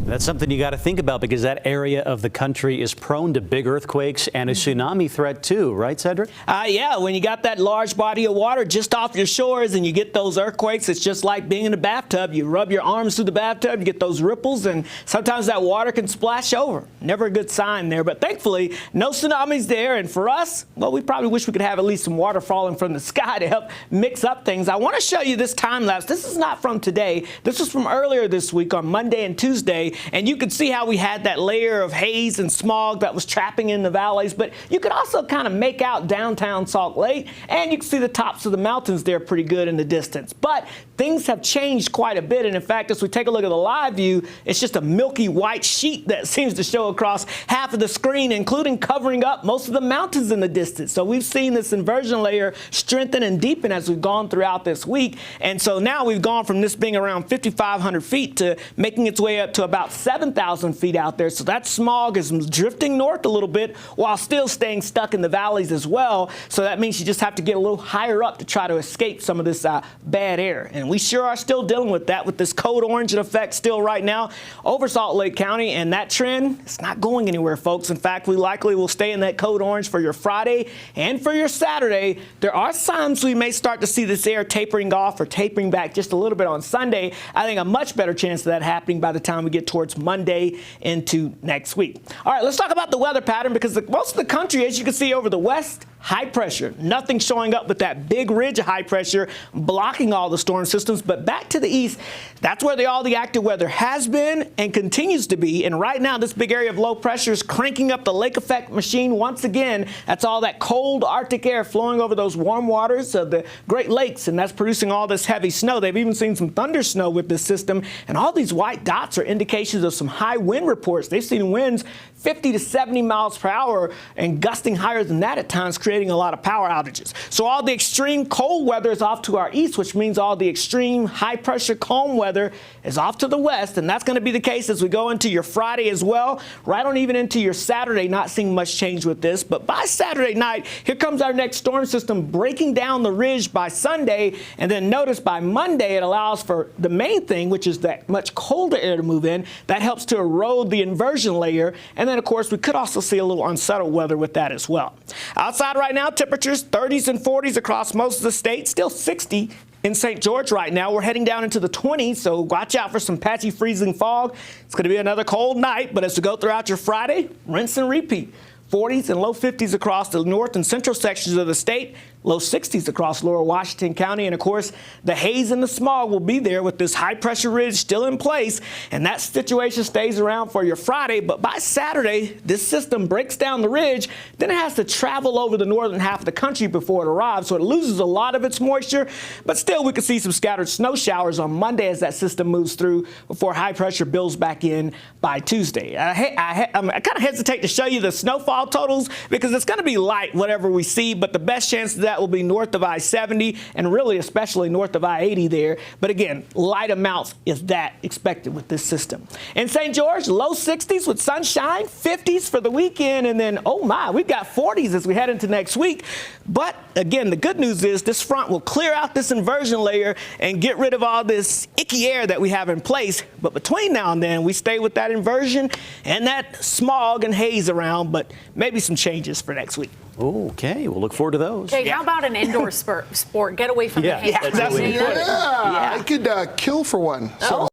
That's something you got to think about because that area of the country is prone to big earthquakes and a tsunami threat too, right, Cedric? Yeah, when you got that large body of water just off your shores and you get those earthquakes, it's just like being in a bathtub. You rub your arms through the bathtub, you get those ripples, and sometimes that water can splash over. Never a good sign there, but thankfully, no tsunamis there. And for us, well, we probably wish we could have at least some water falling from the sky to help mix up things. I want to show you this time lapse. This is not from today. This was from earlier this week on Monday and Tuesday. And you could see how we had that layer of haze and smog that was trapping in the valleys. But you could also kind of make out downtown Salt Lake. And you can see the tops of the mountains there pretty good in the distance. But things have changed quite a bit. And in fact, as we take a look at the live view, it's just a milky white sheet that seems to show across half of the screen, including covering up most of the mountains in the distance. So we've seen this inversion layer strengthen and deepen as we've gone throughout this week. And so now we've gone from this being around 5,500 feet to making its way up to about 7,000 feet out there. So that smog is drifting north a little bit while still staying stuck in the valleys as well. So that means you just have to get a little higher up to try to escape some of this bad air. And we sure are still dealing with that with this code orange in effect still right now over Salt Lake County. And that trend, it's not going anywhere, folks. In fact, we likely will stay in that code orange for your Friday and for your Saturday. There are signs we may start to see this air tapering off or tapering back just a little bit on Sunday. I think a much better chance of that happening by the time we get towards Monday into next week. All right, let's talk about the weather pattern because most of the country, as you can see over the west, high pressure. Nothing showing up with that big ridge of high pressure blocking all the storm systems. But back to the east, that's where all the active weather has been and continues to be. And right now, this big area of low pressure is cranking up the lake effect machine once again. That's all that cold Arctic air flowing over those warm waters of the Great Lakes, and that's producing all this heavy snow. They've even seen some thunder snow with this system. And all these white dots are indications of some high wind reports. They've seen winds 50 to 70 miles per hour and gusting higher than that at times, creating a lot of power outages. So all the extreme cold weather is off to our east, which means all the extreme high pressure calm weather is off to the west. And that's going to be the case as we go into your Friday as well, right on even into your Saturday, not seeing much change with this. But by Saturday night, here comes our next storm system breaking down the ridge by Sunday. And then notice by Monday, it allows for the main thing, which is that much colder air to move in. That helps to erode the inversion layer. And then, of course, we could also see a little unsettled weather with that as well. Outside right now, temperatures 30s and 40s across most of the state, still 60 in St. George right now. We're heading down into the 20s, so watch out for some patchy freezing fog. It's going to be another cold night, but as we go throughout your Friday, rinse and repeat. 40s and low 50s across the north and central sections of the state, low 60s across lower Washington County. And, of course, the haze and the smog will be there with this high-pressure ridge still in place. And that situation stays around for your Friday. But by Saturday, this system breaks down the ridge. Then it has to travel over the northern half of the country before it arrives. So it loses a lot of its moisture. But still, we could see some scattered snow showers on Monday as that system moves through before high pressure builds back in by Tuesday. I kind of hesitate to show you the snowfall totals because it's going to be light, whatever we see. But the best chance of that will be north of I-70 and really especially north of I-80 there. But again, light amounts is that expected with this system. In St. George, low 60s with sunshine, 50s for the weekend. And then, oh my, we've got 40s as we head into next week. But again, the good news is this front will clear out this inversion layer and get rid of all this icky air that we have in place. But between now and then, we stay with that inversion and that smog and haze around, but maybe some changes for next week. Okay, we'll look forward to those. Jay, how about an indoor sport? Get away from the haze. That's really important. Yeah, I could kill for one. So.